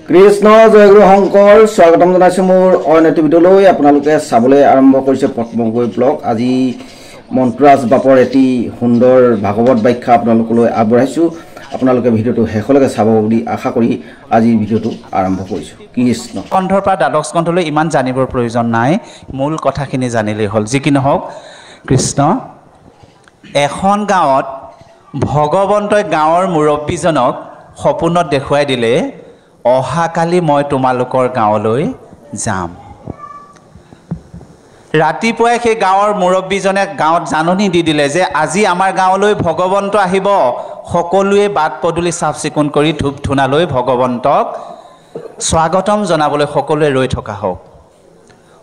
কৃষ্ণ জয়গুৰু শংকৰ স্বাগতম জনাইছোঁ মোৰ অন্য এটি ভিডিঅ'লৈ আপোনালোকে চাবলৈ আৰম্ভ কৰিছে পদ্মগৈ ব্লগ। আজি মন্ত্ৰাজ বাপৰ এটি সুন্দৰ ভাগৱত ব্যাখ্যা আপোনালোকলৈ আগবঢ়াইছোঁ। আপোনালোকে ভিডিঅ'টো শেষলৈকে চাব বুলি আশা কৰি আজিৰ ভিডিঅ'টো আৰম্ভ কৰিছোঁ। কৃষ্ণ কণ্ঠৰ পৰা দ্বাদশ কণ্ঠলৈ ইমান জানিবৰ প্ৰয়োজন নাই, মূল কথাখিনি জানিলেই হ'ল। যি কি নহওক, কৃষ্ণ এখন গাঁৱত ভগৱন্তই গাঁৱৰ মুৰব্বীজনক সপোনত দেখুৱাই দিলে, অহাকালি মই তোমালোকৰ গাঁৱলৈ যাম। ৰাতিপুৱাই সেই গাঁৱৰ মুৰব্বীজনে গাঁৱত জাননী দি দিলে যে আজি আমাৰ গাঁৱলৈ ভগৱন্ত আহিব। সকলোৱে বাট পদূলি চাফ চিকুণ কৰি ধূপ ধূনা লৈ ভগৱন্তক স্বাগতম জনাবলৈ সকলোৱে ৰৈ থকা হওক।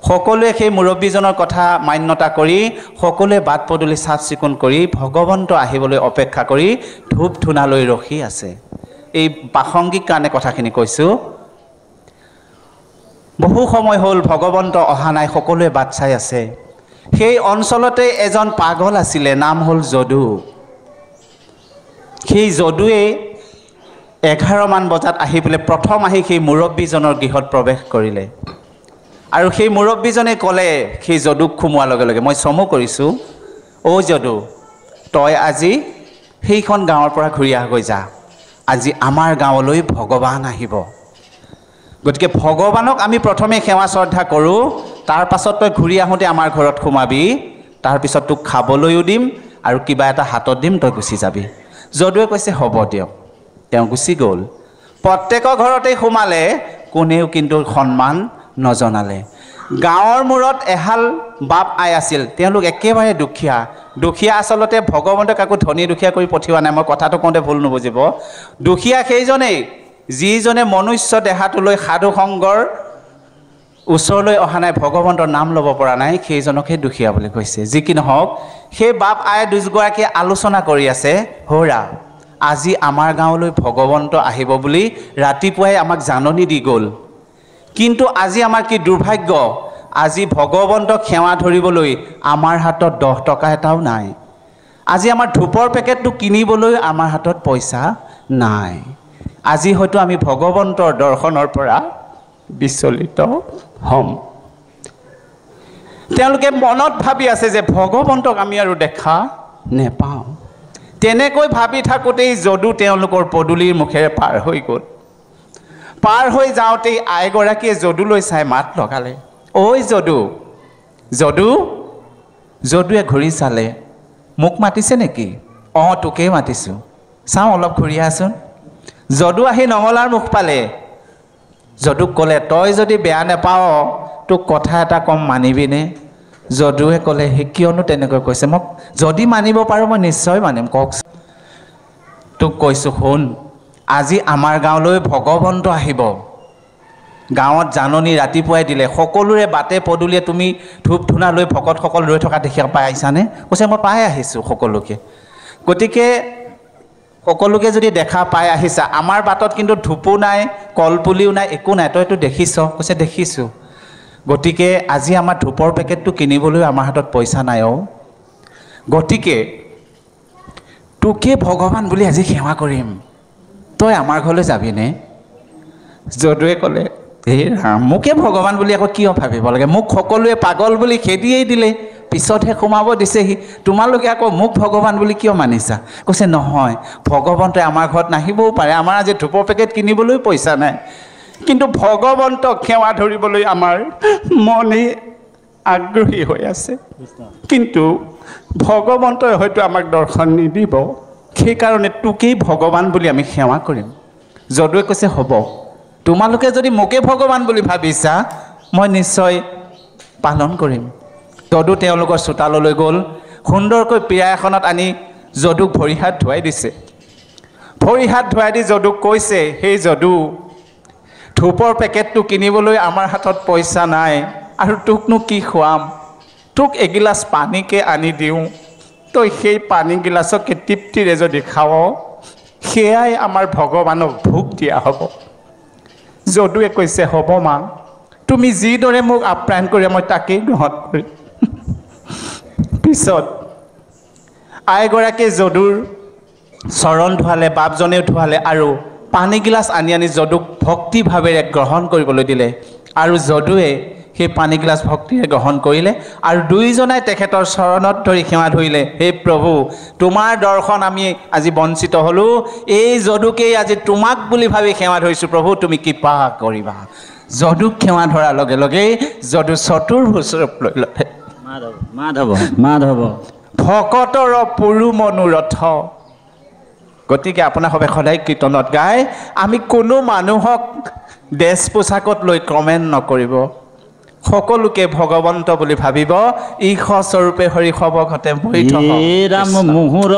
সকলোৱে সেই মুৰব্বীজনৰ কথা মান্যতা কৰি সকলোৱে বাট পদূলি চাফ চিকুণ কৰি ভগৱন্ত আহিবলৈ অপেক্ষা কৰি ধূপ ধূনা লৈ ৰখি আছে। এই প্ৰাসংগিক কাৰণে কথাখিনি কৈছোঁ। বহু সময় হ'ল ভগৱন্ত অহা নাই, সকলোৱে বাট চাই আছে। সেই অঞ্চলতে এজন পাগল আছিলে, নাম হ'ল যদু। সেই যদুৱে 11মান বজাত আহি পেলাই প্ৰথম আহি সেই মুৰব্বীজনৰ গৃহত প্ৰৱেশ কৰিলে আৰু সেই মুৰব্বীজনে ক'লে, সেই যদুক সোমোৱাৰ লগে লগে মই চমু কৰিছোঁ, অ' যদু, তই আজি সেইখন গাঁৱৰ পৰা ঘূৰি আহগৈ যা। আজি আমাৰ গাঁৱলৈ ভগৱান আহিব। গতিকে ভগৱানক আমি প্ৰথমে সেৱা শ্ৰদ্ধা কৰোঁ, তাৰ পাছত তই ঘূৰি আহোঁতে আমাৰ ঘৰত সোমাবি, তাৰপিছত তোক খাবলৈও দিম আৰু কিবা এটা হাতত দিম, তই গুচি যাবি। যদুৱে কৈছে হ'ব দিয়ক। তেওঁ গুচি গ'ল। প্ৰত্যেকৰ ঘৰতেই সোমালে, কোনেও কিন্তু সন্মান নজনালে। গাঁৱৰ মূৰত এহাল বাপ আই আছিল, তেওঁলোক একেবাৰে দুখীয়া। দুখীয়া আচলতে ভগৱন্তই কাকো ধনী দুখীয়া কৰি পঠিওৱা নাই, মই কথাটো কওঁতে ভুল নুবুজিব। দুখীয়া সেইজনেই যিজনে মনুষ্য দেহাটো লৈ সাধু সংগৰ ওচৰলৈ অহা নাই, ভগৱন্তৰ নাম ল'ব পৰা নাই, সেইজনকহে দুখীয়া বুলি কৈছে। যি কি নহওক, সেই বাপ আই দুগৰাকীয়ে আলোচনা কৰি আছে, হৌৰা আজি আমাৰ গাঁৱলৈ ভগৱন্ত আহিব বুলি ৰাতিপুৱাই আমাক জাননী দি গ'ল। কিন্তু আজি আমাৰ কি দুৰ্ভাগ্য, আজি ভগৱন্তক সেৱা ধৰিবলৈ আমাৰ হাতত 10 টকা এটাও নাই। আজি আমাৰ ধূপৰ পেকেটটো কিনিবলৈ আমাৰ হাতত পইচা নাই। আজি হয়তো আমি ভগৱন্তৰ দৰ্শনৰ পৰা বিচলিত হ'ম। তেওঁলোকে মনত ভাবি আছে যে ভগৱন্তক আমি আৰু দেখা নেপাওঁ। তেনেকৈ ভাবি থাকোঁতেই যদু তেওঁলোকৰ পদূলিৰ মুখেৰে পাৰ হৈ গ'ল। পাৰ হৈ যাওঁতেই আইগৰাকীয়ে যদুলৈ চাই মাত লগালে, ঐ যদু। যদু যদুৱে ঘূৰি চালে, মোক মাতিছে নেকি? অঁ, তোকেই মাতিছোঁ, চাওঁ অলপ ঘূৰি আহচোন। যদু আহি নঙলাৰ মুখ পালে। যদুক ক'লে, তই যদি বেয়া নেপাৱ তোক কথা এটা কম, মানিবিনে? যদুৱে ক'লে, সেই কিয়নো তেনেকৈ কৈছে? মোক যদি মানিব পাৰোঁ মই নিশ্চয় মানিম, কওকচোন। তোক কৈছোঁ শুন, আজি আমাৰ গাঁৱলৈ ভগৱন্ত আহিব। গাঁৱত জাননী ৰাতিপুৱাই দিলে, সকলোৰে বাটে পদূলিয়ে তুমি ধূপ ধূনা লৈ ভকতসকল ৰৈ থকা দেখি পাই আহিছানে? কৈছে, মই পাই আহিছোঁ সকলোকে। গতিকে সকলোকে যদি দেখা পাই আহিছা, আমাৰ বাটত কিন্তু ধূপো নাই, কলপুলিও নাই, একো নাই, তইতো দেখিছ? কৈছে, দেখিছোঁ। গতিকে আজি আমাৰ ধূপৰ পেকেটটো কিনিবলৈ আমাৰ হাতত পইচা নাই। গতিকে তোকে ভগৱান বুলি আজি সেৱা কৰিম, তই আমাৰ ঘৰলৈ যাবিনে? যদুৱে ক'লে, হে ৰাম, মোকে ভগৱান বুলি আকৌ কিয় ভাবিব লাগে? মোক সকলোৱে পাগল বুলি খেদিয়েই দিলে, পিছতহে সোমাব দিছেহি, তোমালোকে আকৌ মোক ভগৱান বুলি কিয় মানিছা? কৈছে, নহয়, ভগৱন্তই আমাৰ ঘৰত নাহিবও পাৰে, আমাৰ আজি ধূপৰ পেকেট কিনিবলৈ পইচা নাই, কিন্তু ভগৱন্তক সেৱা ধৰিবলৈ আমাৰ মনেই আগ্ৰহী হৈ আছে। কিন্তু ভগৱন্তই হয়তো আমাক দৰ্শন নিদিব, সেইকাৰণে তোকেই ভগৱান বুলি আমি সেৱা কৰিম। যদুৱে কৈছে, হ'ব, তোমালোকে যদি মোকে ভগৱান বুলি ভাবিছা মই নিশ্চয় পালন কৰিম। যদু তেওঁলোকৰ চোতাললৈ গ'ল, সুন্দৰকৈ পীৰা এখনত আনি যদুক ভৰি হাত ধুৱাই দিছে। ভৰি হাত ধুৱাই দি যদুক কৈছে, সেই যদু, ধূপৰ পেকেটটো কিনিবলৈ আমাৰ হাতত পইচা নাই আৰু তোকনো কি খুৱাম? তোক এগিলাচ পানীকে আনি দিওঁ, তই সেই পানী গিলাচকে তৃপ্তিৰে যদি খাৱ, সেয়াই আমাৰ ভগৱানক ভোগ দিয়া হ'ব। যদুৱে কৈছে, হ'ব মা, তুমি যিদৰে মোক আপ্যায়ন কৰি মই তাকেই গ্ৰহণ কৰিম। পিছত আইগৰাকীয়ে যদুৰ চৰণ ধোৱালে, বাপজনেও ধোৱালে আৰু পানী গিলাচ আনি আনি যদুক ভক্তিভাৱেৰে গ্ৰহণ কৰিবলৈ দিলে আৰু যদুৱে সেই পানী গিলাচ ভক্তিৰে গ্ৰহণ কৰিলে আৰু দুইজনাই তেখেতৰ চৰণত ধৰি সেৱা ধৰিলে হে প্ৰভু তোমাৰ দৰ্শন আমি আজি বঞ্চিত হ'লোঁ এই যদুকেই আজি তোমাক বুলি ভাবি সেৱা ধৰিছোঁ প্ৰভু তুমি কৃপা কৰিবা যদুক সেৱা ধৰাৰ লগে লগেই যদু চতুৰ্ভুজ ৰূপ লৈ ল'লে মাধৱ ভকতৰ পুৰু মনোৰথ গতিকে আপোনাসৱে সদায় কীৰ্তনত গাই আমি কোনো মানুহক ড্ৰেছ পোছাকত লৈ কমেণ্ট নকৰিব সকলোকে ভগৱন্ত বুলি ভাবিব ঈশ স্বৰূপে হৰি সবকতে বহি থকা ৰাম মুহুৰ